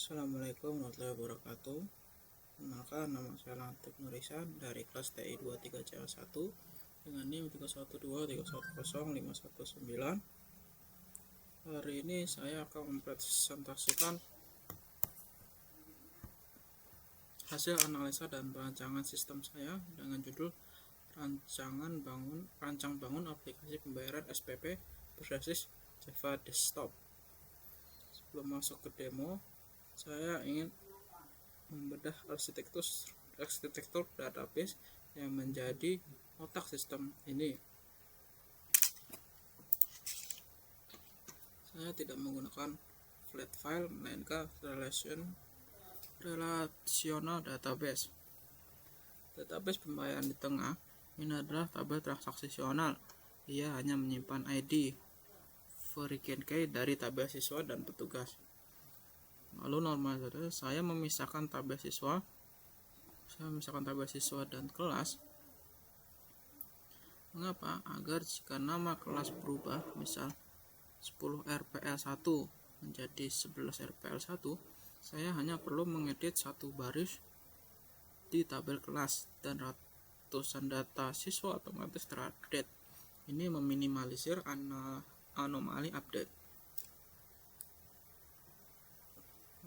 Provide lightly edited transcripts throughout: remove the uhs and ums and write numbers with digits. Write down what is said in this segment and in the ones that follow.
Assalamualaikum warahmatullahi wabarakatuh. Perkenalkan, nama saya Latif Nurisan dari kelas TI 23CA1 dengan NIM 312310519. Hari ini saya akan mempresentasikan hasil analisa dan perancangan sistem saya dengan judul Rancang bangun aplikasi pembayaran SPP berbasis Java Desktop. Sebelum masuk ke demo, saya ingin membedah arsitektur database yang menjadi otak sistem ini. Saya tidak menggunakan flat file melainkan relational database. Database pembayaran di tengah ini adalah tabel transaksional. Ia hanya menyimpan ID Hurricane Key dari tabel siswa dan petugas. Lalu normalisator, saya memisahkan tabel siswa dan kelas. Mengapa? Agar jika nama kelas berubah, misal 10 RPL1 menjadi 11 RPL1, saya hanya perlu mengedit satu baris di tabel kelas dan ratusan data siswa otomatis terupdate. Ini meminimalisir anomali update.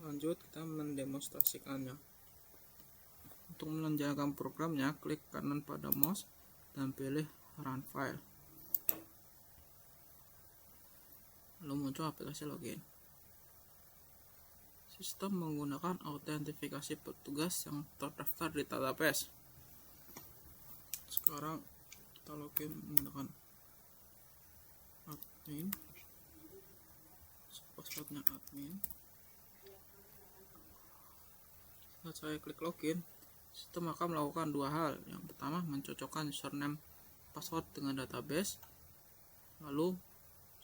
Lanjut, kita mendemonstrasikannya. Untuk menjalankan programnya, klik kanan pada mouse dan pilih Run File. Lalu muncul aplikasi login. Sistem menggunakan autentifikasi petugas yang terdaftar di database. Sekarang kita login menggunakan admin. Passwordnya admin. Saat saya klik login, sistem akan melakukan dua hal. Yang pertama, mencocokkan username password dengan database. Lalu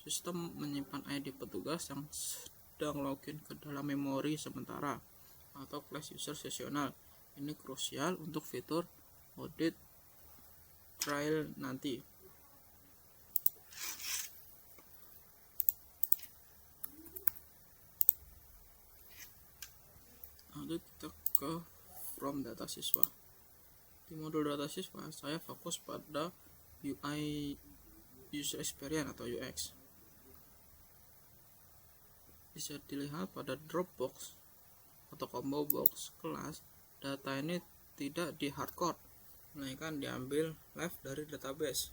sistem menyimpan ID petugas yang sedang login ke dalam memori sementara atau class user sesional. Ini krusial untuk fitur audit trial nanti. Lalu kita ke from data siswa. Di modul data siswa, saya fokus pada UI user experience atau UX. Bisa dilihat pada Dropbox atau combo box kelas, data ini tidak di hardcode, melainkan diambil live dari database.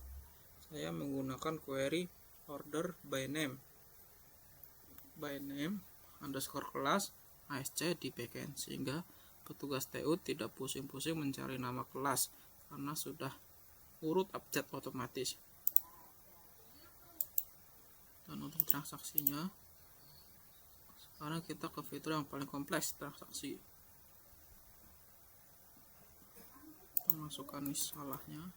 Saya menggunakan query order by name underscore kelas ASC di backend, sehingga petugas TU tidak pusing-pusing mencari nama kelas karena sudah urut update otomatis. Dan untuk transaksinya, sekarang kita ke fitur yang paling kompleks, transaksi. Kita masukkan salahnya.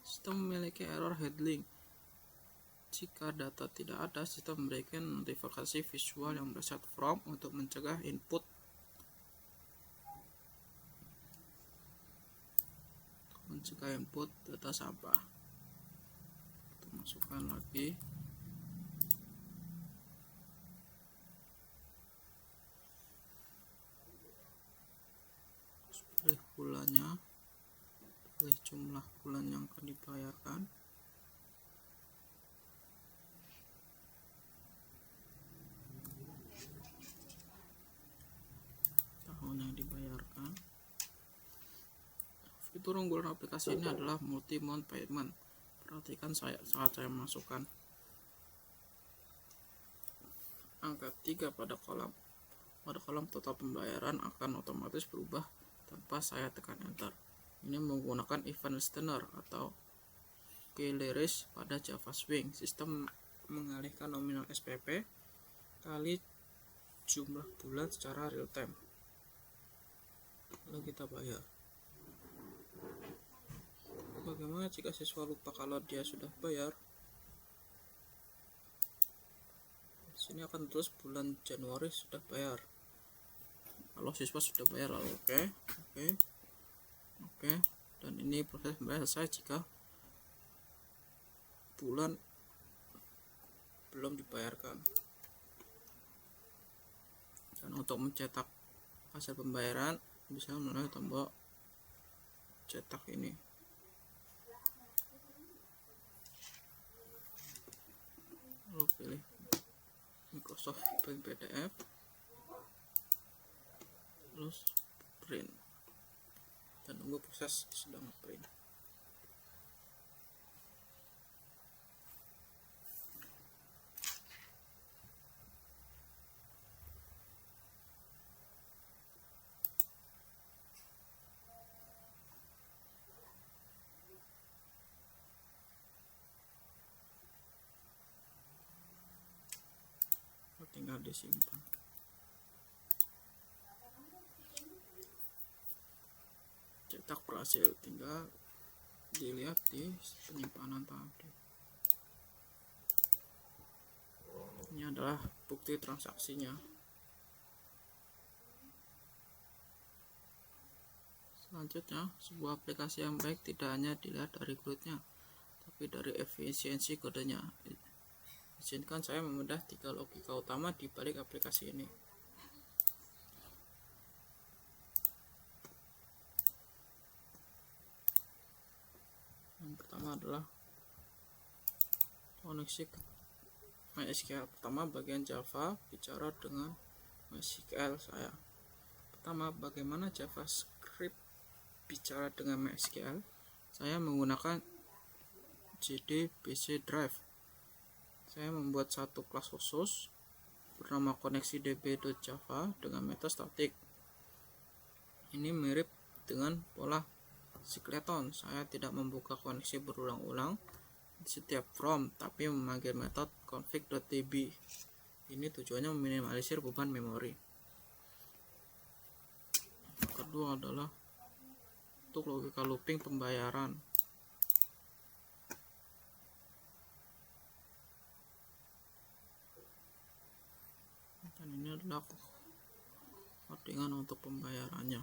Sistem memiliki error handling. Jika data tidak ada, sistem memberikan notifikasi visual yang berset from untuk mencegah input. Data sampah. Kita masukkan lagi. Pilih bulannya, pilih jumlah bulan yang akan dibayarkan. Yang dibayarkan. Fitur unggulan aplikasi ini adalah multi-mode payment. Perhatikan saat saya masukkan angka 3 pada kolom total pembayaran akan otomatis berubah tanpa saya tekan enter. Ini menggunakan event listener atau keylist pada Java Swing. Sistem mengalihkan nominal SPP kali jumlah bulan secara real time. Lalu kita bayar. Bagaimana jika siswa lupa kalau dia sudah bayar? Di sini akan terus bulan Januari sudah bayar. Kalau siswa sudah bayar, lalu oke. Dan ini proses pembayaran selesai jika bulan belum dibayarkan. Dan untuk mencetak hasil pembayaran bisa melalui tombol cetak ini. Lalu pilih Microsoft Paint PDF, terus print, dan tunggu proses sedang print. Tinggal disimpan. Cetak berhasil, tinggal dilihat di penyimpanan tadi. Ini adalah bukti transaksinya. Selanjutnya, sebuah aplikasi yang baik tidak hanya dilihat dari kulitnya, tapi dari efisiensi kodenya. Izinkan saya membedah 3 logika utama di balik aplikasi ini. Yang pertama adalah koneksi MySQL. Pertama, bagian Java bicara dengan MySQL saya. Pertama, bagaimana JavaScript bicara dengan MySQL? Saya menggunakan JDBC Drive. Saya membuat satu kelas khusus bernama koneksi db.java dengan metode statik. Ini mirip dengan pola Singleton. Saya tidak membuka koneksi berulang-ulang di setiap from, tapi memanggil metode config.db. Ini tujuannya meminimalisir beban memori. Yang kedua adalah untuk logika looping pembayaran. Dan ini adalah codingan untuk pembayarannya.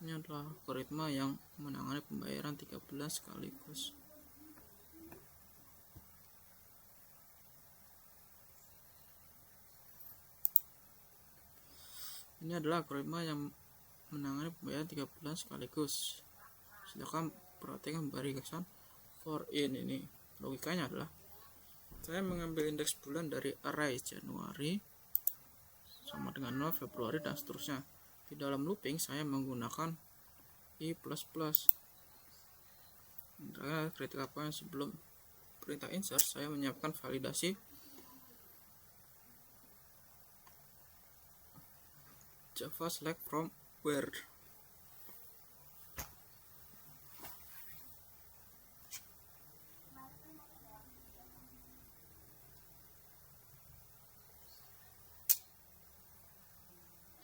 Ini adalah algoritma yang menangani pembayaran 3 bulan sekaligus. Ini adalah algoritma yang menangani pembayaran 3 bulan sekaligus. Silakan perhatikan barisan for in ini. Logikanya adalah saya mengambil indeks bulan dari array Januari sama dengan 0, Februari, dan seterusnya. Di dalam looping saya menggunakan i++. Critical point sebelum perintah insert, saya menyiapkan validasi Java select from where.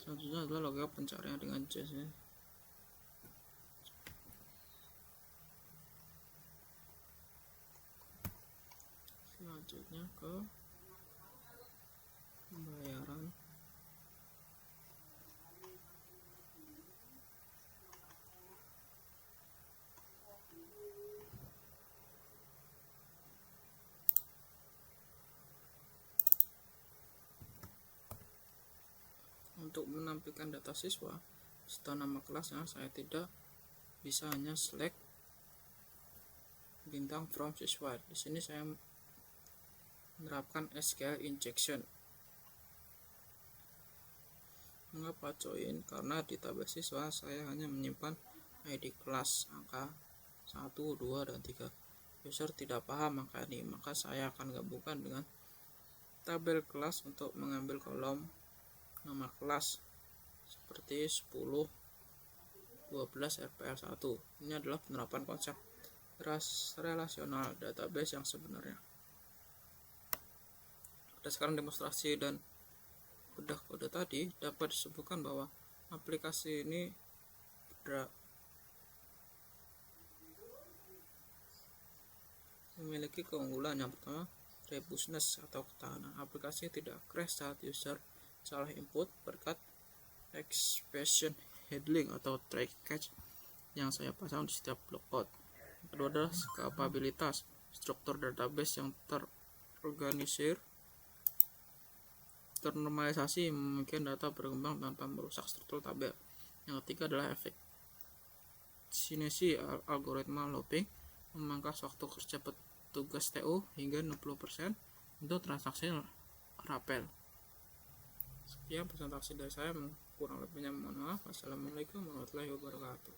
Selanjutnya adalah logika pencarian dengan JS. Selanjutnya ke pembayaran. Untuk menampilkan data siswa setelah nama kelasnya, saya tidak bisa hanya select bintang from siswa. Di sini saya menerapkan SQL injection. Mengapa join? Karena di tabel siswa saya hanya menyimpan ID kelas angka 1, 2, dan 3. User tidak paham angka ini, maka saya akan gabungkan dengan tabel kelas untuk mengambil kolom nama kelas seperti 10, 12, RPL1. Ini adalah penerapan konsep relasional database yang sebenarnya. Berdasarkan demonstrasi dan bedah kode tadi, dapat disebutkan bahwa aplikasi ini memiliki keunggulan. Yang pertama, robustness atau ketahanan. Aplikasi tidak crash saat user salah input berkat expression handling atau try catch yang saya pasang di setiap block code. Yang kedua adalah kapabilitas. struktur database yang terorganisir, ternormalisasi, memungkinkan data berkembang tanpa merusak struktur tabel. Yang ketiga adalah efisiensi algoritma looping, memangkas waktu kerja petugas TO hingga 60% untuk transaksi rapel. Sekian presentasi dari saya, kurang lebihnya mohon maaf. Wassalamualaikum warahmatullahi wabarakatuh.